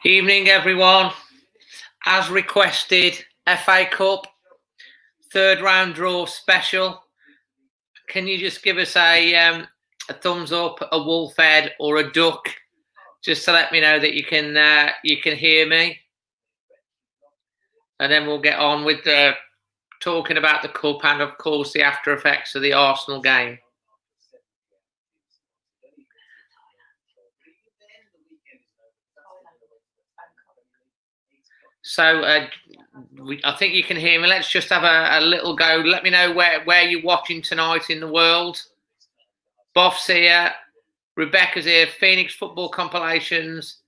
Evening, everyone. As requested, FA Cup third round draw special. Can you just give us a thumbs up, a wolf head, or a duck, just to let me know that you can hear me, and then we'll get on with talking about the cup and, of course, the after effects of the Arsenal game. So I think you can hear me. Let's just have a little go. Let me know where you're watching tonight in the world. Boff's here. Rebecca's here. Phoenix Football Compilations.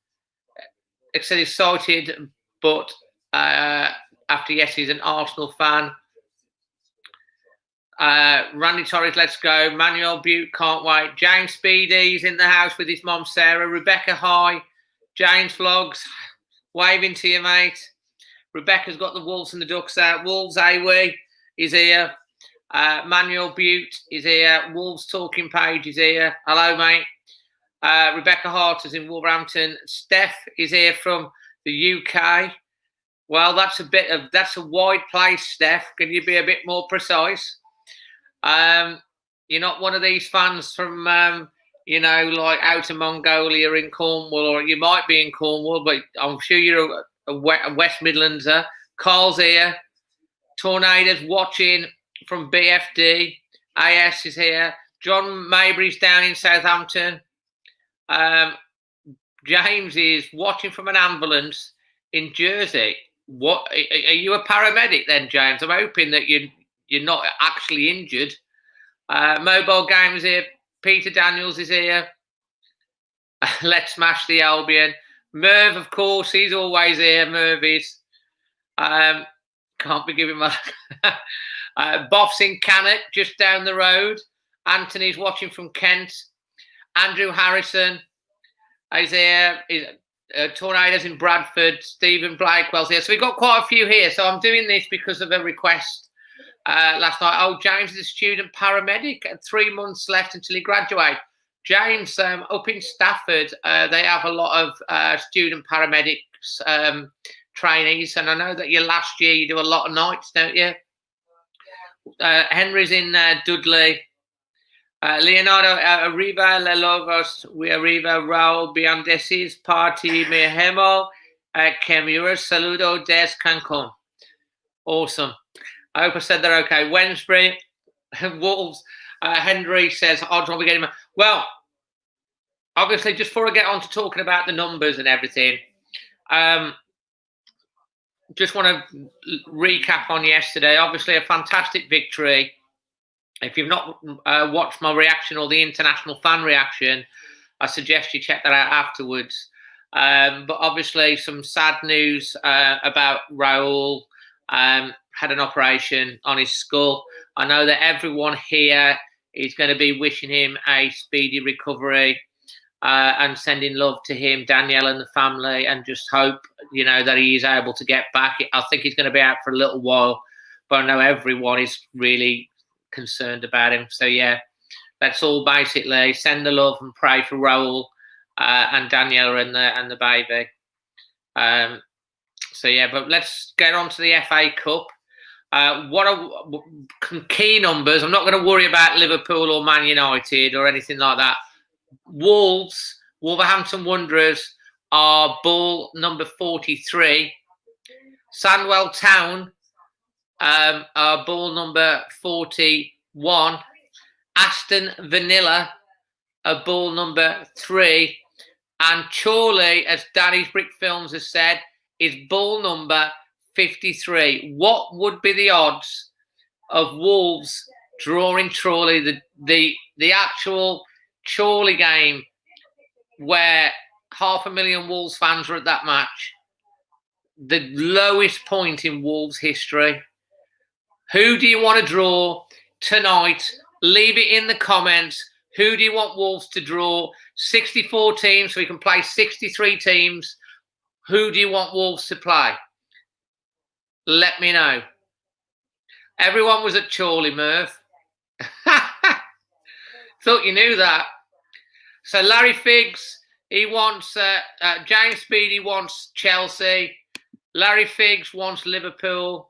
Excited, but after he's an Arsenal fan. Randy Torres, let's go. Manuel Butte, can't wait. James Speedy's in the house with his mom, Sarah. Rebecca, hi. James Vlogs, waving to you, mate. Rebecca's got the Wolves and the Ducks out. Wolves Awe is here. Manuel Butte is here. Wolves Talking Page is here. Hello, mate. Rebecca Hart is in Wolverhampton. Steph is here from the UK. Well, that's a wide place, Steph. Can you be a bit more precise? You're not one of these fans from like out of Mongolia in Cornwall, or you might be in Cornwall, but I'm sure you're a West Midlander. Carl's here. Tornadoes watching from BFD. AS is here. John Mabry's down in Southampton. James is watching from an ambulance in Jersey. What are you, a paramedic then, James? I'm hoping that you're not actually injured. Mobile Games here. Peter Daniels is here. Let's smash the Albion. Merv, of course, he's always here. Merv is. Can't be giving my... Boff's in Cannock, just down the road. Anthony's watching from Kent. Andrew Harrison is here. Tornadoes in Bradford. Stephen Blakewell's here. So we've got quite a few here. So I'm doing this because of a request last night. Oh, James is a student paramedic. 3 months left until he graduates. James, up in Stafford, they have a lot of student paramedics trainees. And I know that last year you do a lot of nights, don't you? Henry's in Dudley. Leonardo, arriva le lovos, we arriva Raul Biandesis, party me hemo, Kemura, saludo des Cancun. Awesome. I hope I said that okay. Wednesbury, Wolves, Henry says, odds are we getting... Well, obviously, just before I get on to talking about the numbers and everything, just want to recap on yesterday. Obviously, a fantastic victory. If you've not watched my reaction or the international fan reaction, I suggest you check that out afterwards. But obviously, some sad news about Raul. Had an operation on his skull. I know that everyone here is going to be wishing him a speedy recovery and sending love to him, Danielle and the family, and just hope, that he is able to get back. I think he's going to be out for a little while, but I know everyone is really concerned about him. So yeah, let's all basically send the love and pray for Raul and Danielle and the baby. So yeah, but let's get on to the FA Cup. What are key numbers? I'm not going to worry about Liverpool or Man United or anything like that. Wolverhampton Wanderers are ball number 43. Sandwell Town are ball number 41. Aston Vanilla are ball number 3. And Chorley, as Danny's Brick Films has said, is ball number 53. What would be the odds of Wolves drawing Chorley, the actual Chorley game where 500,000 Wolves fans were at that match? The lowest point in Wolves history. Who do you want to draw tonight? Leave it in the comments. Who do you want Wolves to draw? 64 teams, so we can play 63 teams. Who do you want Wolves to play? Let me know. Everyone was at Chorley, Merv. Thought you knew that. So Larry Figgs, He wants James Speedy wants Chelsea. Larry Figgs wants Liverpool.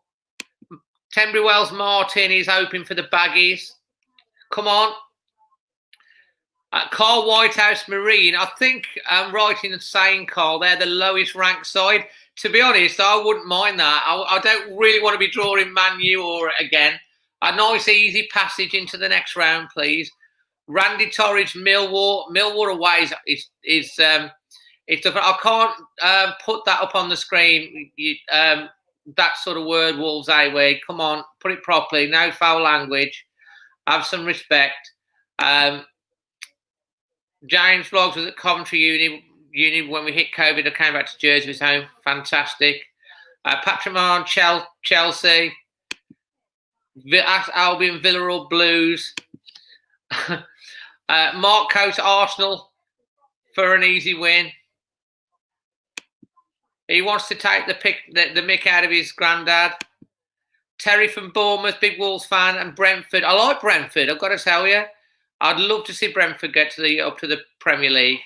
Tenbury Wells Martin is hoping for the Baggies. Come on. Carl Whitehouse Marine. I think I'm right in saying, Carl, they're the lowest ranked side. To be honest, I wouldn't mind that. I don't really want to be drawing Man U or again. A nice, easy passage into the next round, please. Randy Torridge, Millwall away is I can't put that up on the screen. That sort of word, Wolves away. Come on, put it properly. No foul language. Have some respect. James Vlogs was at Coventry Uni when we hit COVID. I came back to Jersey, his home. Fantastic. Patrick Mann, Chelsea. Albion, Villarreal Blues. Mark Coates, Arsenal for an easy win. He wants to take the mick out of his granddad. Terry from Bournemouth, big Wolves fan, and Brentford. I like Brentford, I've got to tell you. I'd love to see Brentford get up to the Premier League.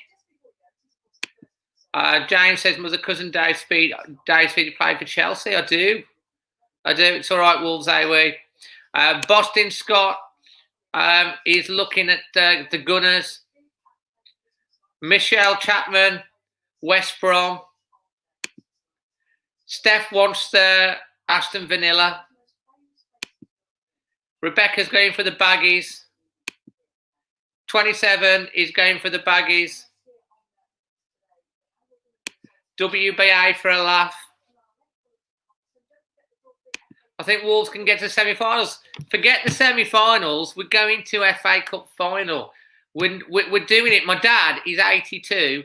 James says, mother cousin Dave Speed played for Chelsea. I do. It's all right, Wolves away. Boston Scott is looking at the Gunners. Michelle Chapman, West Brom. Steph wants the Aston Villa. Rebecca's going for the Baggies. 27 is going for the Baggies. WBA for a laugh. I think Wolves can get to semi-finals. Forget the semi-finals. We're going to FA Cup final. We're doing it. My dad, he's 82.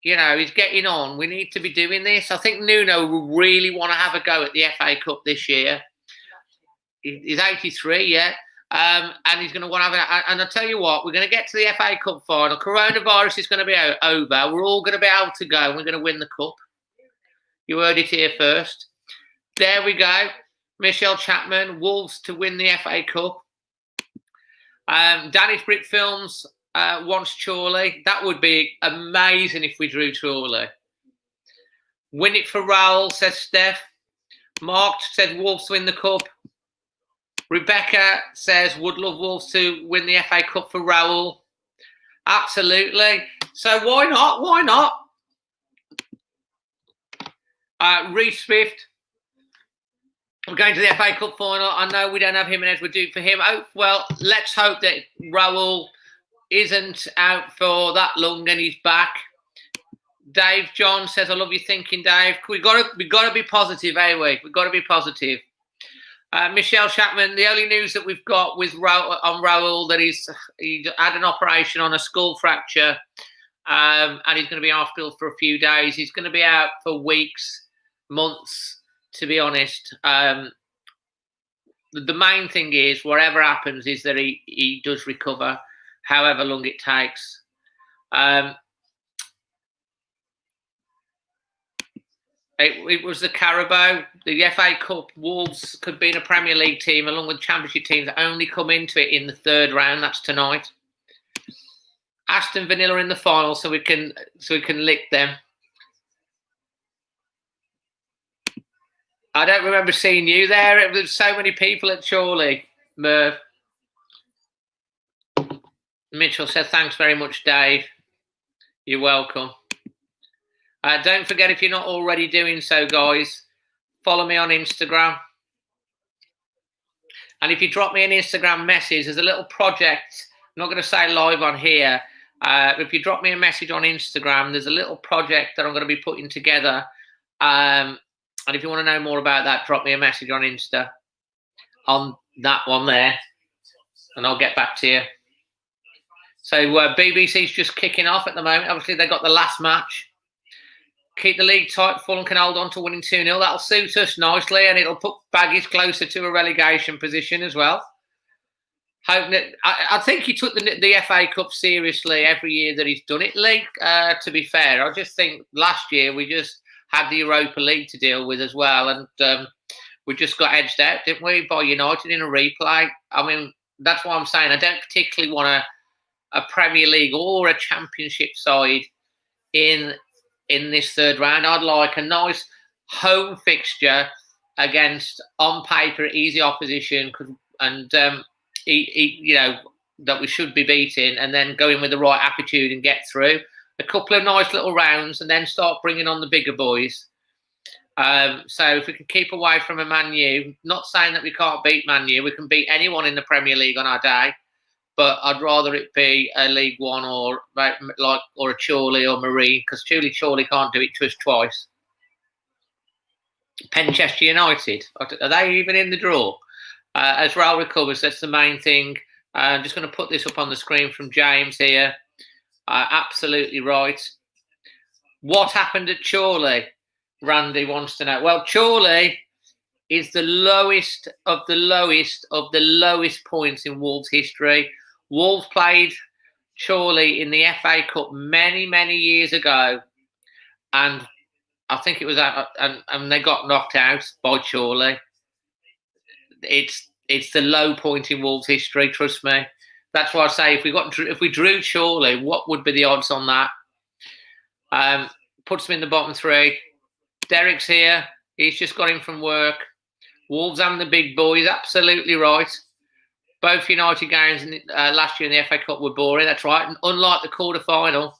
You know, he's getting on. We need to be doing this. I think Nuno will really want to have a go at the FA Cup this year. He's 83, yeah. And he's going to want to have it. And I'll tell you what, we're going to get to the FA Cup final. Coronavirus is going to be over. We're all going to be able to go and we're going to win the cup. You heard it here first. There we go. Michelle Chapman, Wolves to win the FA Cup. Danish Brick Films wants Chorley. That would be amazing if we drew Chorley. Win it for Raul, says Steph. Mark said Wolves to win the cup. Rebecca says would love Wolves to win the FA Cup for Raul. Absolutely. So why not? Why not? Reece Swift. We're going to the FA Cup final. I know we don't have Jimenez. We're due for him. Oh, well, let's hope that Raul isn't out for that long and he's back. Dave John says, I love your thinking, Dave. We got to be positive, eh? We've got to be positive. Michelle Chapman, the only news that we've got with Raul that he had an operation on a skull fracture and he's going to be in hospital for a few days. He's going to be out for weeks, months, to be honest. The main thing is, whatever happens, is that he does recover, however long it takes. It was the Carabao, the FA Cup. Wolves could be in a Premier League team along with Championship teams that only come into it in the third round. That's tonight. Aston Villa in the final, so we can lick them. I don't remember seeing you there. There was so many people at Chorley, Merv. Mitchell said, thanks very much, Dave. You're welcome. Don't forget, if you're not already doing so, guys, follow me on Instagram. And if you drop me an Instagram message, there's a little project. I'm not going to say live on here. If you drop me a message on Instagram, there's a little project that I'm going to be putting together. And if you want to know more about that, drop me a message on Insta on that one there. And I'll get back to you. So BBC's just kicking off at the moment. Obviously, they got the last match. Keep the league tight. Fulham can hold on to winning 2-0. That'll suit us nicely, and it'll put Baggies closer to a relegation position as well. Hoping that, I think he took the FA Cup seriously every year that he's done it, Lee. To be fair, I just think last year we just had the Europa League to deal with as well, and we just got edged out, didn't we, by United in a replay. I mean, that's why I'm saying I don't particularly want a Premier League or a Championship side in this third round. I'd like a nice home fixture against, on paper, easy opposition, and you know, that we should be beating, and then go in with the right attitude and get through a couple of nice little rounds, and then start bringing on the bigger boys. So if we can keep away from a Man U, not saying that we can't beat Man U, we can beat anyone in the Premier League on our day, but I'd rather it be a League One or a Chorley or Marine, because Chorley can't do it to us twice. Penchester United, are they even in the draw? As Raul recovers, that's the main thing. I'm just going to put this up on the screen from James here. Absolutely right. What happened at Chorley? Randy wants to know. Well, Chorley is the lowest of the lowest points in Wolves history. Wolves played Chorley in the FA Cup many, many years ago, and I think it was and they got knocked out by Chorley. It's the low point in Wolves history. Trust me. That's why I say if we drew Chorley, what would be the odds on that? Puts them in the bottom three. Derek's here. He's just got in from work. Wolves and the big boys. Absolutely right. Both United games last year in the FA Cup were boring. That's right. And unlike the quarter final,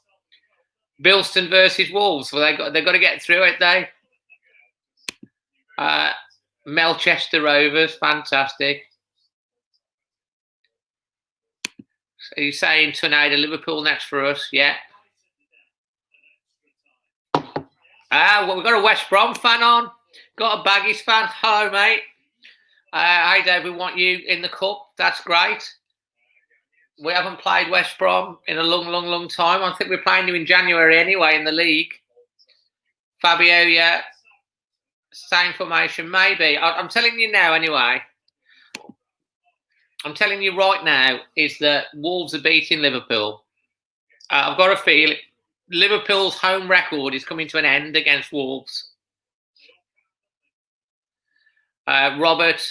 Bilston versus Wolves. Well, they've got to get through it. Melchester Rovers, fantastic. So you're saying Tornado, Liverpool next for us? Yeah. Well, we've got a West Brom fan on. Got a Baggies fan. Hello, mate. Hey, Dave, we want you in the cup. That's great. We haven't played West Brom in a long time. I think we're playing you in January anyway in the league. Fabio, yeah. Same formation, maybe. I'm telling you now anyway. I'm telling you right now is that Wolves are beating Liverpool. I've got a feeling Liverpool's home record is coming to an end against Wolves. Robert,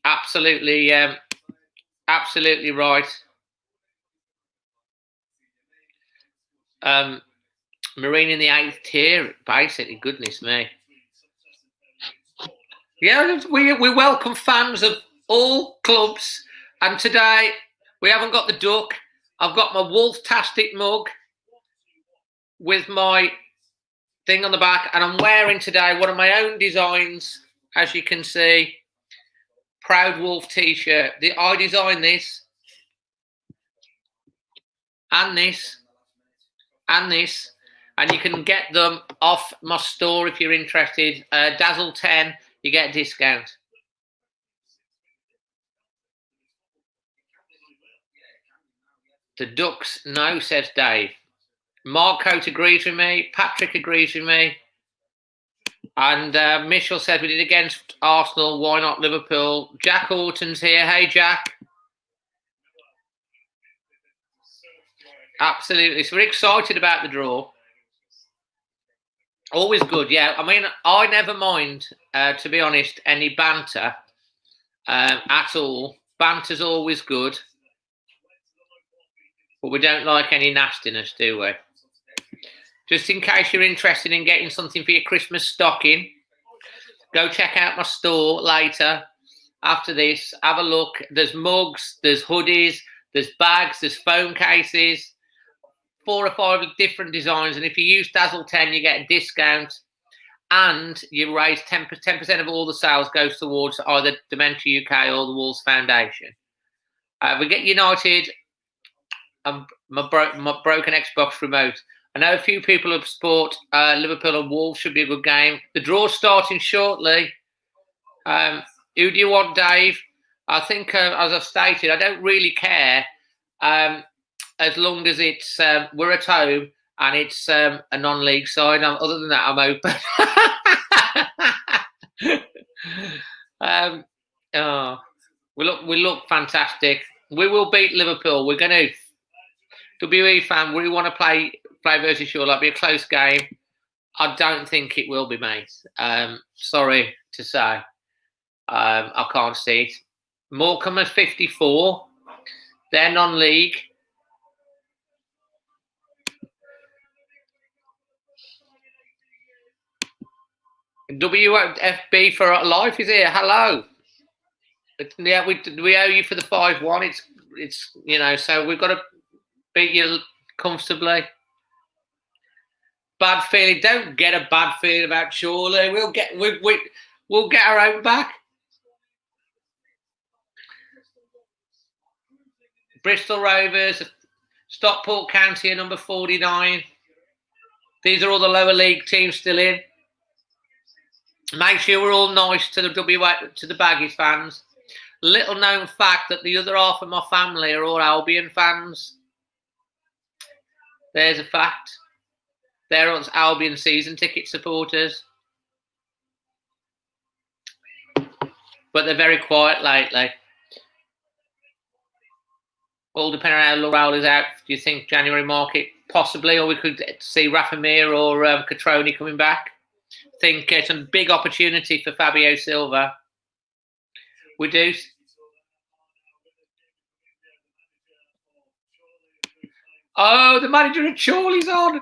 absolutely right. Marine in the 8th tier, basically. Goodness me. Yeah, we welcome fans of all clubs, and today we haven't got the duck. I've got my Wolf-tastic mug with my thing on the back, and I'm wearing today one of my own designs, as you can see, Proud Wolf t-shirt. I designed this, and this, and this, and you can get them off my store if you're interested. Dazzle 10, you get a discount. The Ducks, no, says Dave. Mark Coate agrees with me. Patrick agrees with me. And Mitchell said we did against Arsenal. Why not Liverpool? Jack Horton's here. Hey, Jack. Absolutely. So we're excited about the draw. Always good, yeah. I mean, I never mind, to be honest, any banter at all. Banter's always good. But we don't like any nastiness, do we? Just in case you're interested in getting something for your Christmas stocking, go check out my store later after this. Have a look. There's mugs, there's hoodies, there's bags, there's phone cases, 4 or 5 different designs. And if you use Dazzle 10, you get a discount. And you raise 10% of all the sales goes towards either Dementia UK or the Wolves Foundation. We get United. My broken Xbox remote. I know a few people have support Liverpool and Wolves. Should be a good game. The draw's starting shortly. Who do you want, Dave? I think, as I've stated, I don't really care as long as it's we're at home and it's a non-league side. Other than that, I'm open. We look fantastic. We will beat Liverpool. We're going to. WE fan, we want to play versus Shore. That'll be a close game. I don't think it will be, mate. Sorry to say. I can't see it. Morecambe is 54. They're non-league. WFB for life is here. Hello. Yeah, we owe you for the 5-1. It's so we've got to beat you comfortably. Bad feeling. Don't get a bad feeling about Chorley. We'll get our own back. Bristol Rovers, Stockport County are number 49. These are all the lower league teams still in. Make sure we're all nice to the Baggies fans. Little known fact that the other half of my family are all Albion fans. There's a fact. They're all Albion season ticket supporters. But they're very quiet lately. All depending on how Raul is out. Do you think January market? Possibly, or we could see Rafa Mir or Catroni coming back. I think it's a big opportunity for Fabio Silva. We do. Oh, the manager of Chorley's on.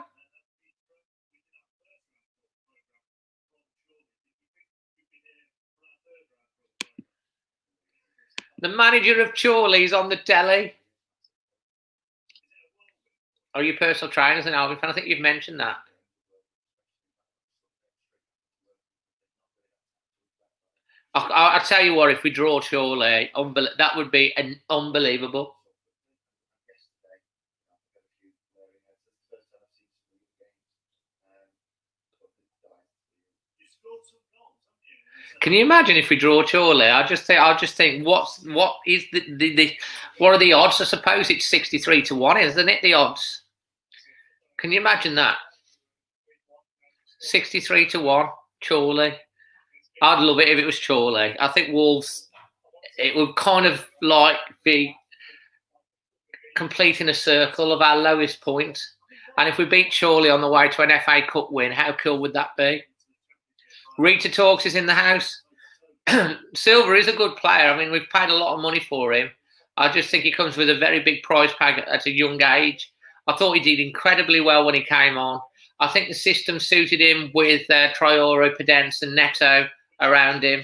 The manager of Chorley's on the telly. Are you personal trainers and Albion fan? I think you've mentioned that. I'll tell you what, if we draw Chorley, that would be unbelievable. Can you imagine if we draw Chorley? I just think what are the odds? I suppose it's 63-1, isn't it? The odds. Can you imagine that? 63-1, Chorley. I'd love it if it was Chorley. I think Wolves, it would kind of like be completing a circle of our lowest point. And if we beat Chorley on the way to an FA Cup win, how cool would that be? Rita Talks is in the house. Silva is a good player. I mean, we've paid a lot of money for him. I just think he comes with a very big price tag at a young age. I thought he did incredibly well when he came on. I think the system suited him with Traore, Pedence and Neto around him.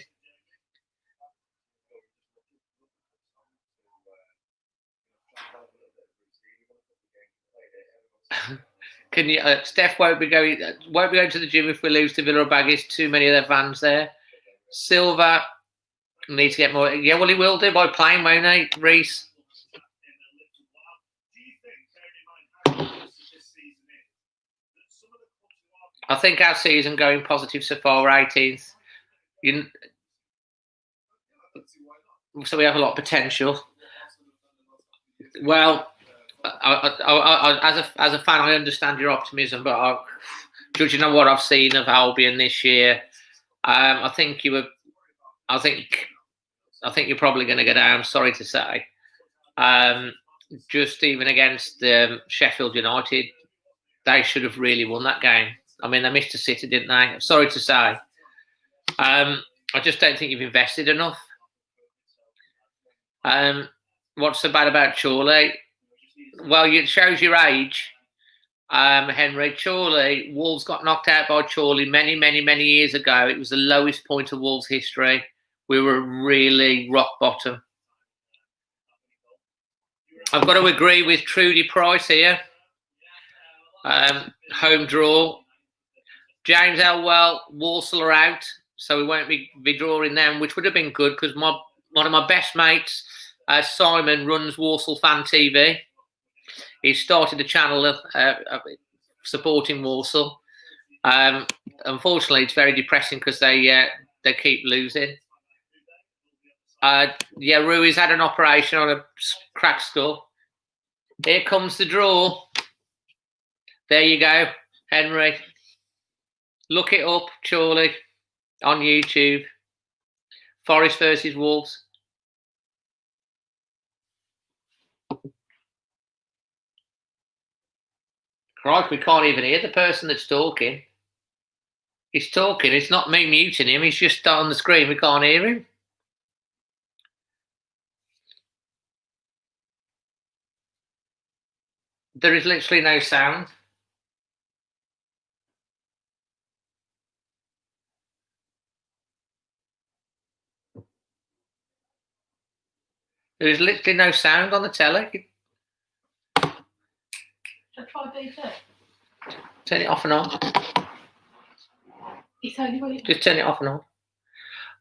Can you? Steph won't be going to the gym if we lose to Villa Baggies. Too many of their fans there. Silva needs to get more. Yeah, well, he will do by playing, won't he, Reese? I think our season going positive so far, we're 18th. So we have a lot of potential. Well, as a fan, I understand your optimism, but judging on what I've seen of Albion this year, I think you're probably going to go down. Sorry to say, just even against Sheffield United, they should have really won that game. I mean, they missed a City, didn't they? Sorry to say. I just don't think you've invested enough. What's so bad about Chorley? Well, it shows your age, Henry. Chorley, Wolves got knocked out by Chorley many years ago. It was the lowest point of Wolves history. We were really rock bottom. I've got to agree with Trudy Price here. Home draw. James Elwell, Walsall are out, so we won't be drawing them, which would have been good because one of my best mates, Simon, runs Walsall Fan TV. He started a channel supporting Walsall. Unfortunately, it's very depressing because they keep losing. Rui's had an operation on a cracked skull. Here comes the draw. There you go, Henry. Look it up, Chorley, on YouTube. Forest versus Wolves. Crikey, we can't even hear the person that's talking. He's talking. It's not me muting him. He's just on the screen. We can't hear him. There is literally no sound. There's literally no sound on the telly. Turn it off and on. Just turn it off and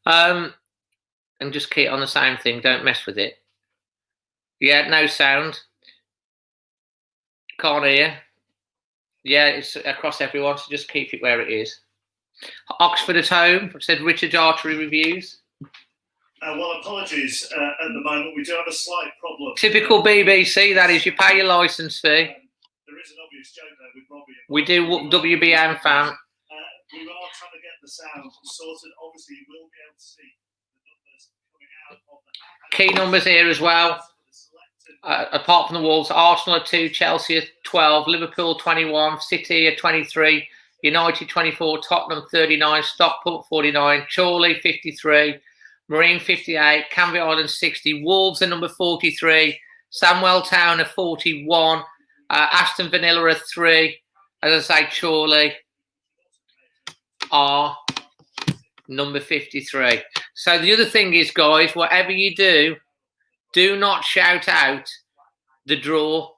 on. And just keep it on the same thing. Don't mess with it. Yeah, no sound. Can't hear. Yeah, it's across everyone, so just keep it where it is. Oxford at home, said Richard's Archery Reviews. Well, apologies. At the moment, we do have a slight problem. Typical BBC, that is. You pay your licence fee. There is an obvious joke there with Robbie. We do WBM fan. We are trying to get the sound sorted. Obviously, you will be able to see the numbers coming out of the... Key numbers here as well. Apart from the Wolves, Arsenal at 2, Chelsea at 12, Liverpool 21, City at 23, United 24, Tottenham 39, Stockport 49, Chorley 53, Marine 58, Canvey Island 60, Wolves at number 43, Sandwell Town at 41, Aston Villa at 3, as I say, Chorley are number 53. So the other thing is, guys, whatever you do, do not shout out the draw,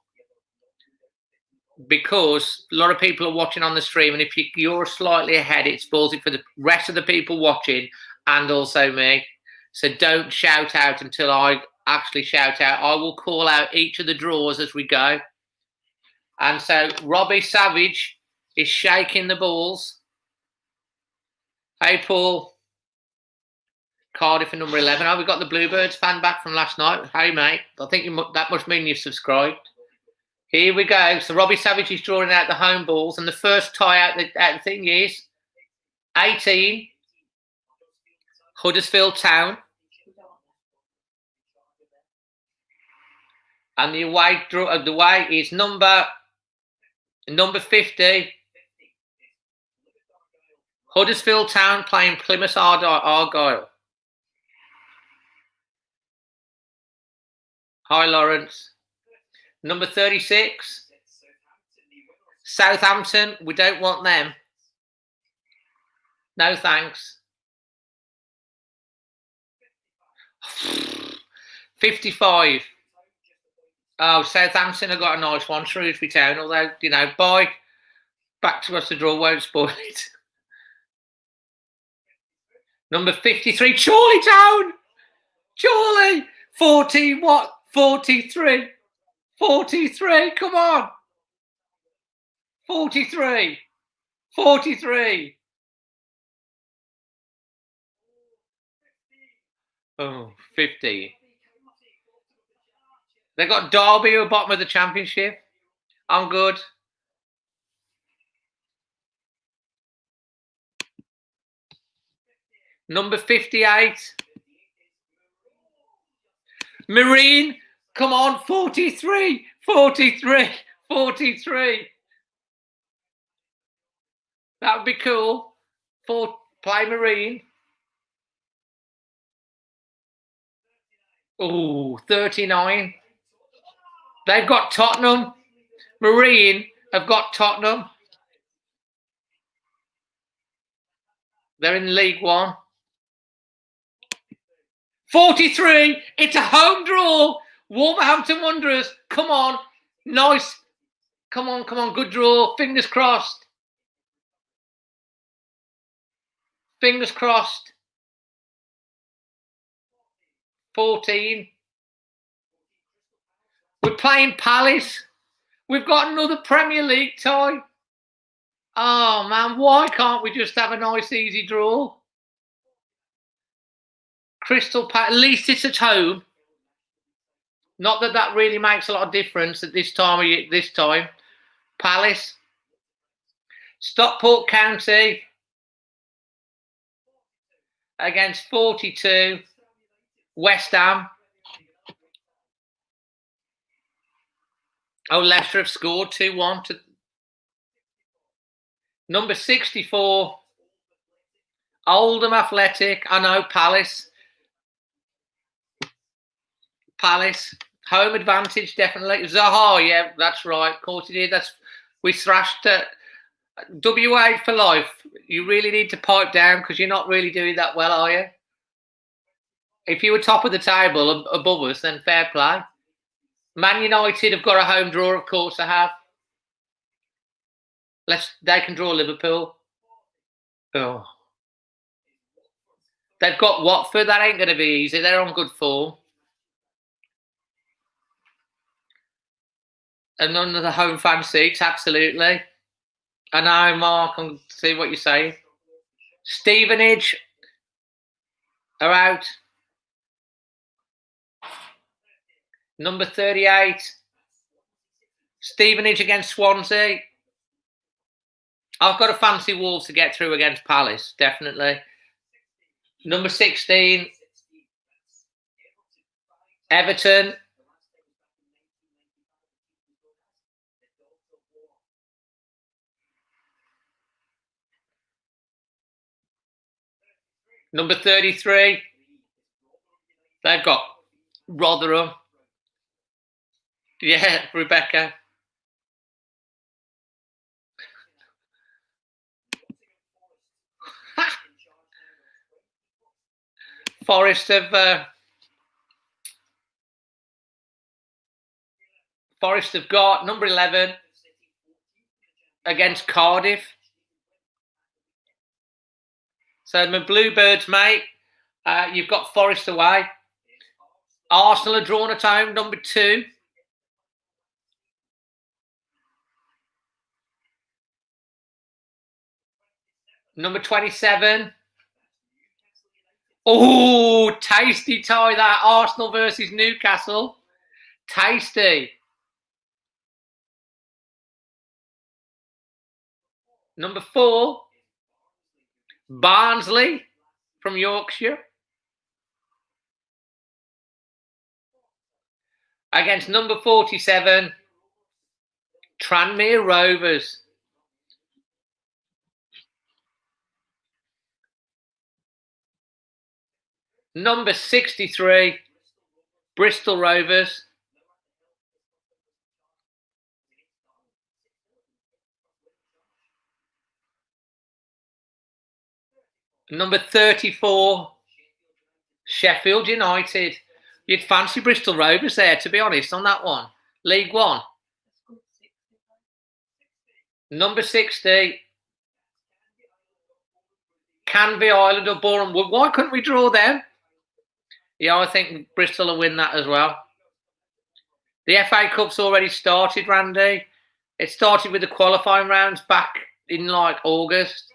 because a lot of people are watching on the stream, and if you're slightly ahead, it spoils it for the rest of the people watching and also me. So don't shout out until I actually shout out. I will call out each of the draws as we go. And so Robbie Savage is shaking the balls. Hey, Paul. Cardiff for number 11. Oh, we got the Bluebirds fan back from last night. Hey, mate. I think that must mean you've subscribed. Here we go. So Robbie Savage is drawing out the home balls, and the first tie out the thing is 18, Huddersfield Town. And the away is number 50, Huddersfield Town playing Plymouth Argyle. Hi, Lawrence. Number 36, Southampton. We don't want them. No, thanks. 55. Oh, Southampton have got a nice one. Shrewsbury Town, although, you know, back to us, the draw won't spoil it. Number 53, Chorley Town. Chorley. 40, what? 43. 43, come on. 43. 43. Oh, 50. They got Derby at the bottom of the championship. I'm good. Number 58. Marine. Come on, 43. 43. 43. That would be cool. Play Marine. Oh, 39. They've got Tottenham. Marine have got Tottenham. They're in League One. 43. It's a home draw. Wolverhampton Wanderers. Come on. Nice. Come on, come on. Good draw. Fingers crossed. Fingers crossed. 14. We're playing Palace. We've got another Premier League tie. Oh, man. Why can't we just have a nice, easy draw? Crystal Palace. At least it's at home. Not that that really makes a lot of difference at this time. Palace. Stockport County against 42. West Ham. Oh, Leicester have scored 2-1 to number 64. Oldham Athletic. I know, Palace. Palace. Home advantage, definitely. Zaha, yeah, that's right. Of course it did. We thrashed WA for life. You really need to pipe down because you're not really doing that well, are you? If you were top of the table above us, then fair play. Man United have got a home draw, of course they have. They can draw Liverpool. Oh. They've got Watford. That ain't going to be easy. They're on good form. And none of the home fan seats, absolutely. I know, Mark, I'll see what you're saying. Stevenage are out. Number 38. Stevenage against Swansea. I've got a fancy Wolves to get through against Palace, definitely. Number 16. Everton. Number 33. They've got Rotherham. Yeah, Rebecca. Forest have got number 11 against Cardiff. So my Bluebirds, mate, you've got Forest away. Arsenal are drawn at home, number 2. Number 27. Oh, tasty tie that. Arsenal versus Newcastle. Tasty. Number 4. Barnsley from Yorkshire. Against number 47. Tranmere Rovers. Number 63, Bristol Rovers. Number 34, Sheffield United. You'd fancy Bristol Rovers there, to be honest, on that one. League One. Number 60, Canvey Island or Boreham Wood. Why couldn't we draw them? Yeah, I think Bristol will win that as well. The FA Cup's already started, Randy. It started with the qualifying rounds back in like August,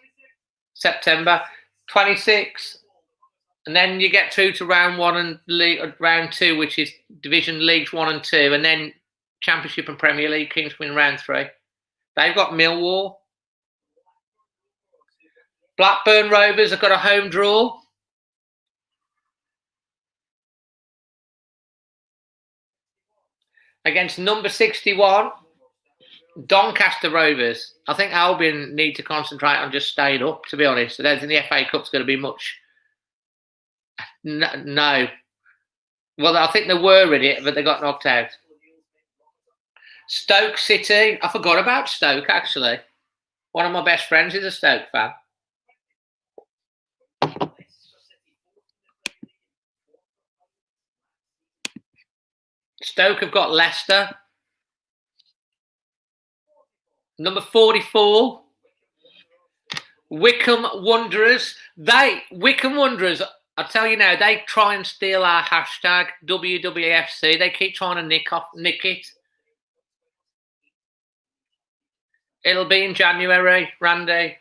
September. 26. And then you get through to round 1 and round 2, which is Division Leagues 1 and 2. And then Championship and Premier League teams win round 3. They've got Millwall. Blackburn Rovers have got a home draw. Against number 61, Doncaster Rovers. I think Albion need to concentrate on just staying up, to be honest. I don't think the FA Cup's going to be much. No. Well, I think they were in it, but they got knocked out. Stoke City. I forgot about Stoke, actually. One of my best friends is a Stoke fan. Stoke have got Leicester. Number 44, Wycombe Wanderers. Wycombe Wanderers, I'll tell you now, they try and steal our hashtag, WWFC. They keep trying to nick it. It'll be in January, Randy.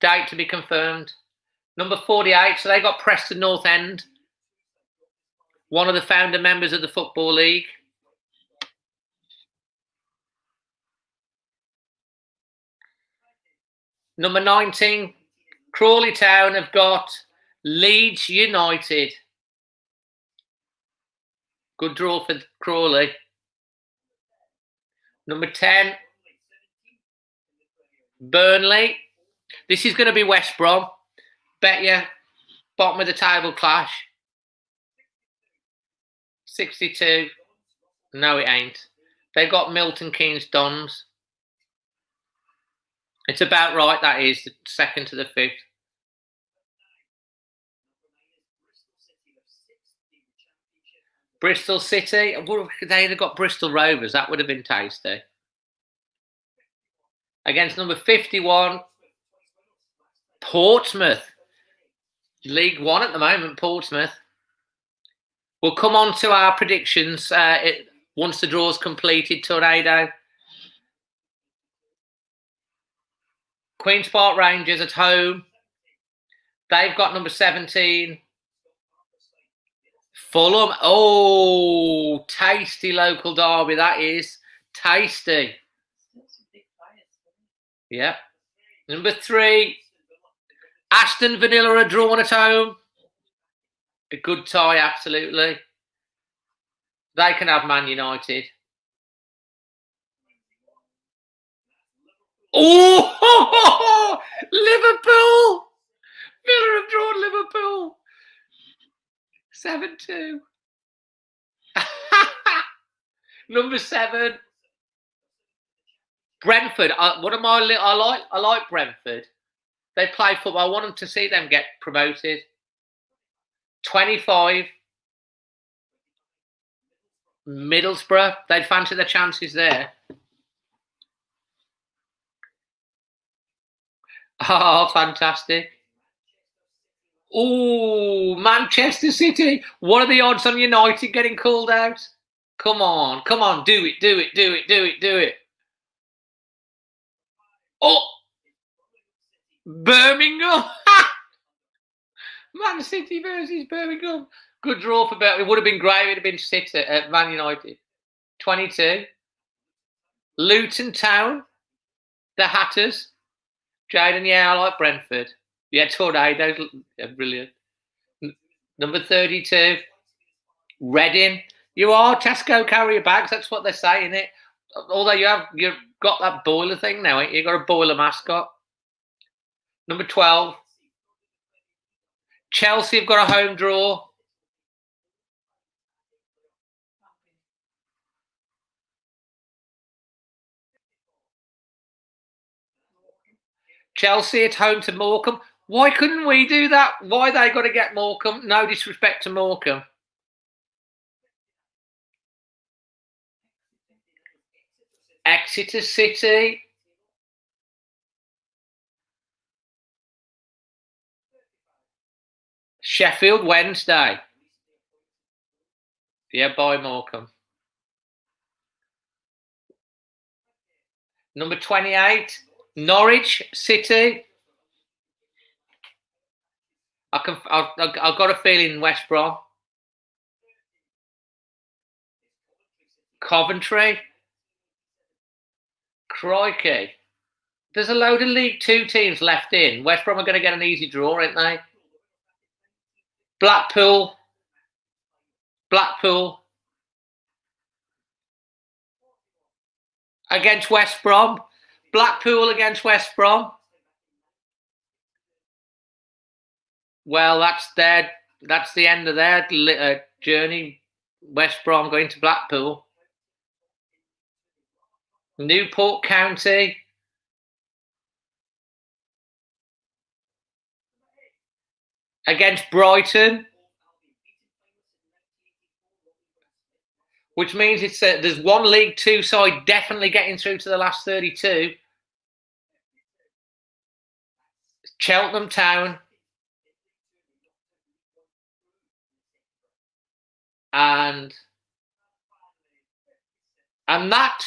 Date to be confirmed. Number 48, so they got Preston North End. One of the founder members of the Football League. Number 19, Crawley Town have got Leeds United. Good draw for Crawley. Number 10, Burnley. This is going to be West Brom. Bet you, bottom of the table clash. 62. No, it ain't. They got Milton Keynes Dons. It's about right, that is, the 2nd to the 5th. Bristol City. They'd have got Bristol Rovers. That would have been tasty. Against number 51, Portsmouth. League One at the moment, Portsmouth. We'll come on to our predictions once the draw's completed, Tornado. Queen's Park Rangers at home. They've got number 17. Fulham. Oh, tasty local derby. That is tasty. Yep. Number 3. Aston Villa are drawn at home. A good tie, absolutely. They can have Man United. Oh, Liverpool! Villa have drawn Liverpool. 7-2. Number 7. Brentford. I like Brentford. They play football. I want them to see them get promoted. 25. Middlesbrough. They'd fancy their chances there. Oh, fantastic. Oh, Manchester City. What are the odds on United getting called out? Come on. Come on. Do it. Oh, Birmingham. Man City versus Birmingham. Good draw for Birmingham. It would have been great. It would have been 6 at Man United. 22. Luton Town. The Hatters. Jaden, yeah, I like Brentford. Yeah, Tornadoes. Yeah, brilliant. Number 32. Reading. You are Tesco carrier bags. That's what they're saying, it. Although you've got that boiler thing now, ain't you? You've got a boiler mascot. Number 12. Chelsea have got a home draw. Chelsea at home to Morecambe. Why couldn't we do that? Why they got to get Morecambe? No disrespect to Morecambe. Exeter City. Sheffield Wednesday. Yeah, by Morecambe. Number 28. Norwich City. I've got a feeling West Brom. Coventry. Crikey. There's a load of League Two teams left in. West Brom are going to get an easy draw, aren't they? Blackpool. Against West Brom. Blackpool against West Brom. Well, that's the end of their journey. West Brom going to Blackpool. Newport County. Against Brighton. Which means there's one League Two side definitely getting through to the last 32. Cheltenham Town. And that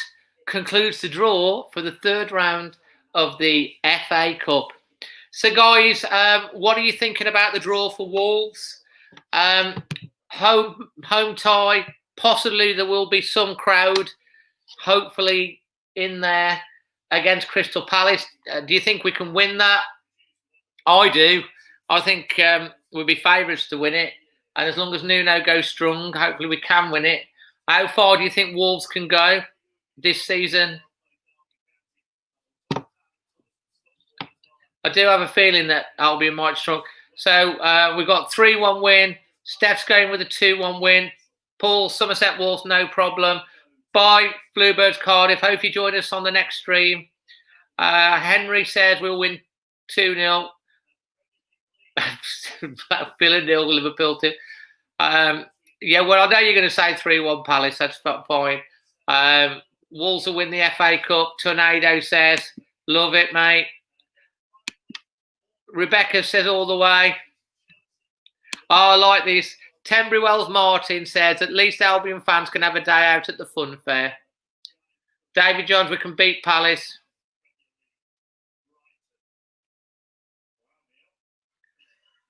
concludes the draw for the 3rd round of the FA Cup. So, guys, what are you thinking about the draw for Wolves? Home tie. Possibly there will be some crowd, hopefully, in there against Crystal Palace. Do you think we can win that? I do. I think we'll be favourites to win it. And as long as Nuno goes strong, hopefully we can win it. How far do you think Wolves can go this season? I do have a feeling that Albion might struggle. So we've got 3-1 win. Steph's going with a 2-1 win. Paul, Somerset Wolves, no problem. Bye, Bluebirds Cardiff. Hope you join us on the next stream. Henry says we'll win 2-0. Villa 0, Liverpool 2. Yeah, well, I know you're going to say 3-1 Palace. That's fine. Wolves will win the FA Cup. Tornado says, love it, mate. Rebecca says all the way. Oh, I like this. Tenbury Wells Martin says, at least Albion fans can have a day out at the fun fair. David Johns, we can beat Palace.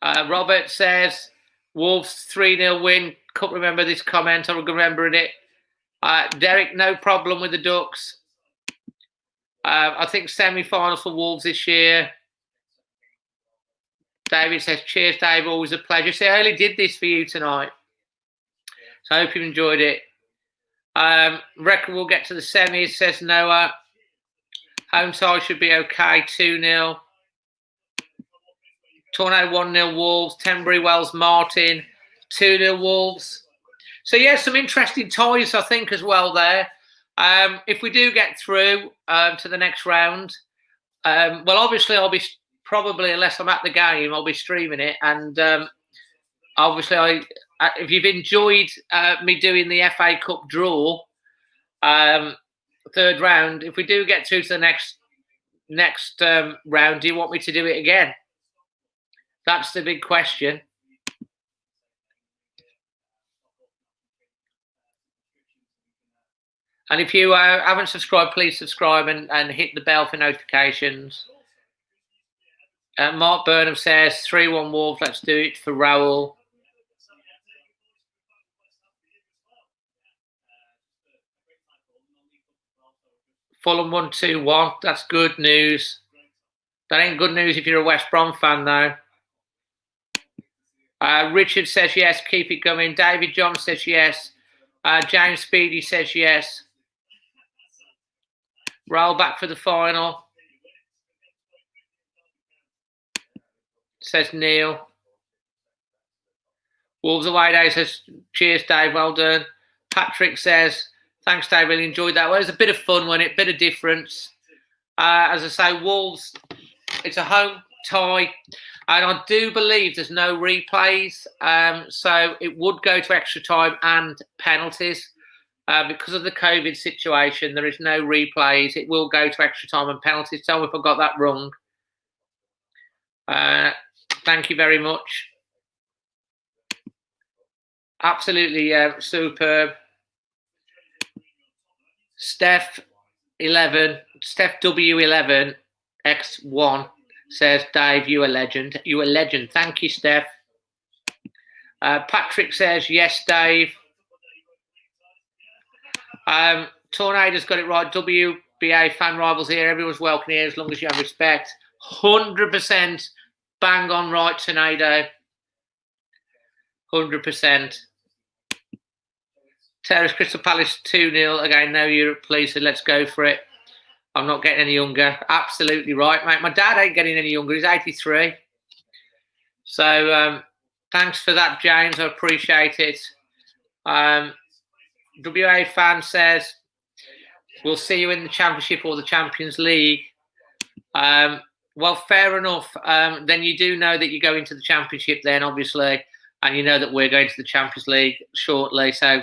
Robert says, Wolves 3-0 win. Can't remember this comment. I'm remembering it. Derek, no problem with the Ducks. I think semi-final for Wolves this year. David says, cheers, Dave. Always a pleasure. See, I only did this for you tonight. So I hope you enjoyed it. Reckon we'll get to the semis, says Noah. Home side should be okay. 2-0. Tornado 1-0 Wolves. Tenbury Wells Martin. 2-0 Wolves. So, yeah, some interesting ties, I think, as well there. If we do get through to the next round, well, obviously, I'll be probably, unless I'm at the game, I'll be streaming it. And obviously, if you've enjoyed me doing the FA Cup draw, third round, if we do get through to the next round, do you want me to do it again? That's the big question. And if you haven't subscribed, please subscribe and hit the bell for notifications. Mark Burnham says 3-1 Wolves. Let's do it for Raul. Fulham 1-2-1. That's good news. That ain't good news if you're a West Brom fan, though. Richard says yes. Keep it going. David John says yes. James Speedy says yes. Roll back for the final. Says Neil. Wolves away day says, cheers, Dave. Well done. Patrick says, thanks, Dave. Really enjoyed that. Well, it was a bit of fun, wasn't it? Bit of difference. As I say, Wolves, it's a home tie. And I do believe there's no replays. So it would go to extra time and penalties. Because of the COVID situation, there is no replays. It will go to extra time and penalties. Tell me if I got that wrong. Thank you very much. Absolutely superb. Steph W11 X1 says, Dave, you a legend. You a legend. Thank you, Steph. Patrick says, yes, Dave. Tornado's got it right. WBA fan rivals here. Everyone's welcome here as long as you have respect. 100% bang on right, Tornado. 100%. Terrace Crystal Palace 2-0. Again, no Europe, please. So let's go for it. I'm not getting any younger. Absolutely right, mate. My dad ain't getting any younger. He's 83. So thanks for that, James. I appreciate it. WA fan says, we'll see you in the Championship or the Champions League. Well, fair enough. Then you do know that you go into the Championship then, obviously, and you know that we're going to the Champions League shortly. So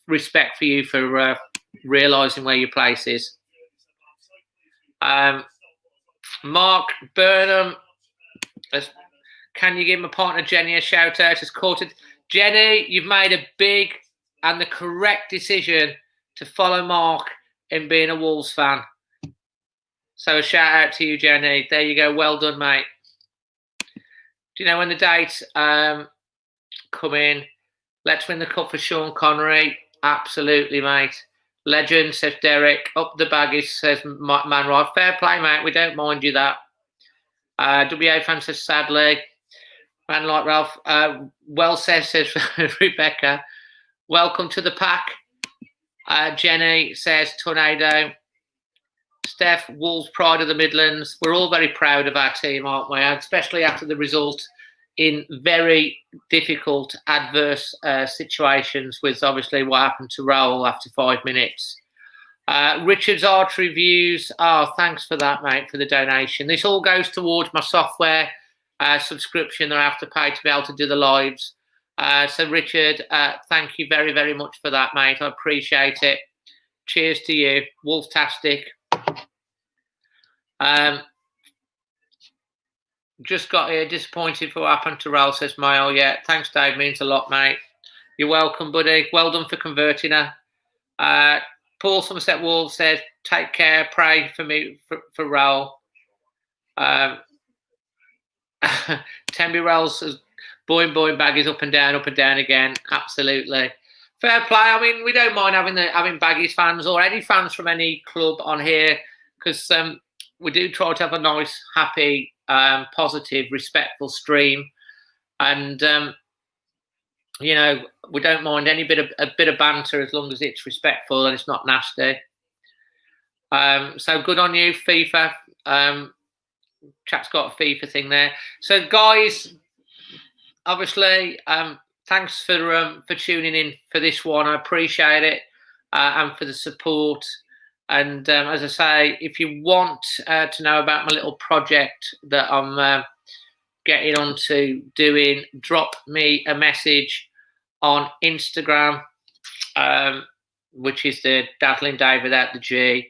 respect for you for realising where your place is. Mark Burnham, can you give my partner Jenny a shout out? Has courted Jenny, you've made a big and the correct decision to follow Mark in being a Wolves fan. So a shout out to you, Jenny. There you go. Well done, mate. Do you know when the dates come in? Let's win the cup for Sean Connery. Absolutely, mate. Legend, says Derek. Up the baggage, says Man Right. Fair play, mate. We don't mind you that. WA fan says, sadly. Man like Ralph. Well says Rebecca. Welcome to the pack. Jenny says, Tornado. Steph, Wolves, pride of the Midlands. We're all very proud of our team, aren't we? And especially after the result in very difficult, adverse situations with obviously what happened to Raul after 5 minutes. Richard's Archery Views. Oh, thanks for that, mate, for the donation. This all goes towards my software subscription that I have to pay to be able to do the lives. So Richard, thank you very, very much for that, mate. I appreciate it. Cheers to you. Wolftastic. Just got here, disappointed for what happened to Raul, says Mayo. Yeah, thanks, Dave. Means a lot, mate. You're welcome, buddy. Well done for converting her. Paul Somerset Wolves says, take care, pray for me, for Raul. Temby Raul's boing baggies up and down again. Absolutely. Fair play. I mean, we don't mind having Baggies fans or any fans from any club on here, because we do try to have a nice, happy, positive, respectful stream, and you know, we don't mind a bit of banter as long as it's respectful and it's not nasty. So good on you, FIFA. Chat's got a FIFA thing there. So guys, obviously, thanks for tuning in for this one. I appreciate it, and for the support. And as I say, if you want to know about my little project that I'm getting onto doing, drop me a message on Instagram, which is the Dazzling Dave without the G,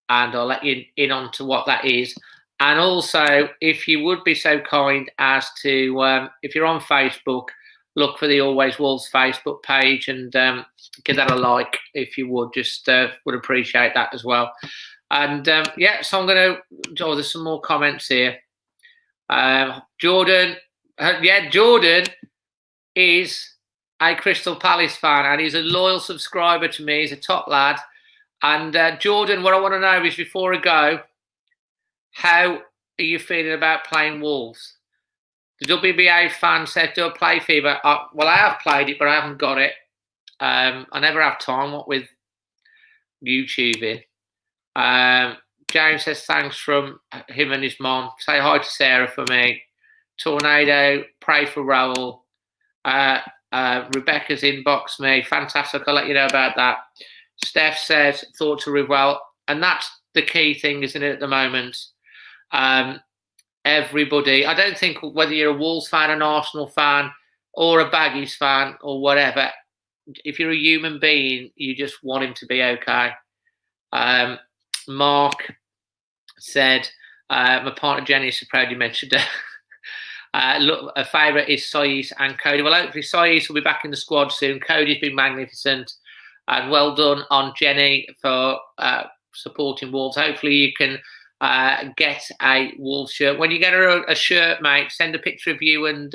and I'll let you in onto what that is. And also, if you would be so kind as to, if you're on Facebook, look for the Always Wolves Facebook page and give that a like if you would. Just would appreciate that as well. And yeah, so I'm going to. Oh, there's some more comments here. Jordan, Jordan is a Crystal Palace fan and he's a loyal subscriber to me. He's a top lad. And Jordan, what I want to know is, before I go, how are you feeling about playing Wolves? The WBA fan said, do I play FIFA? Well, I have played it, but I haven't got it. I never have time, what with YouTubing. James says, thanks from him and his mom. Say hi to Sarah for me. Tornado, pray for Raul. Rebecca's inboxed me. Fantastic. I'll let you know about that. Steph says, thought to Rivel. And that's the key thing, isn't it, at the moment? Everybody, I don't think whether you're a Wolves fan, an Arsenal fan, or a Baggies fan, or whatever, if you're a human being, you just want him to be okay. Mark said, my partner Jenny is so proud you mentioned her. Look, a favourite is Sois and Cody. Well, hopefully Sois will be back in the squad soon. Cody's been magnificent, and well done on Jenny for supporting Wolves. Hopefully you can get a Wolves shirt. When you get a shirt, mate, send a picture of you and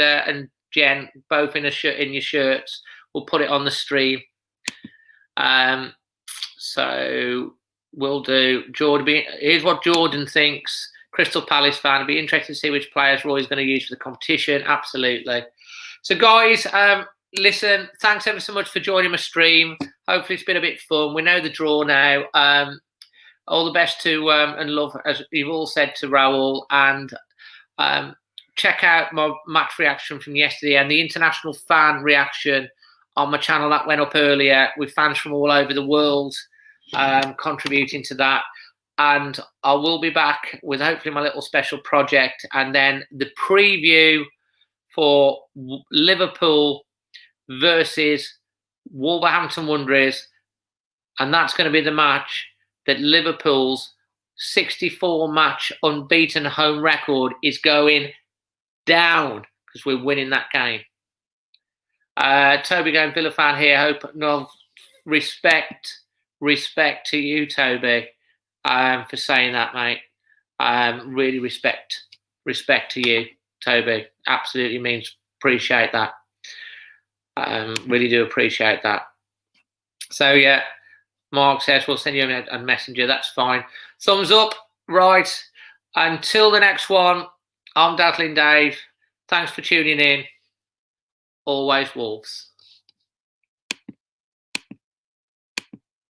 Jen both in your shirts. We'll put it on the stream. So we'll do. Jordan, here's what Jordan thinks. Crystal Palace fan. I'd be interested to see which players Roy's going to use for the competition. Absolutely. So guys, listen, thanks ever so much for joining my stream. Hopefully it's been a bit fun. We know the draw now. All the best to and love, as you've all said, to Raul, and check out my match reaction from yesterday and the international fan reaction on my channel that went up earlier, with fans from all over the world contributing to that. And I will be back with hopefully my little special project, and then the preview for Liverpool versus Wolverhampton Wanderers, and that's going to be the match that Liverpool's 64-match unbeaten home record is going down, because we're winning that game. Toby going, Villa fan here. Hope, no, respect to you, Toby, for saying that, mate. Really respect to you, Toby. Absolutely means appreciate that. Really do appreciate that. So yeah. Mark says, we'll send you a messenger. That's fine. Thumbs up. Right. Until the next one, I'm Dazzling Dave. Thanks for tuning in. Always Wolves.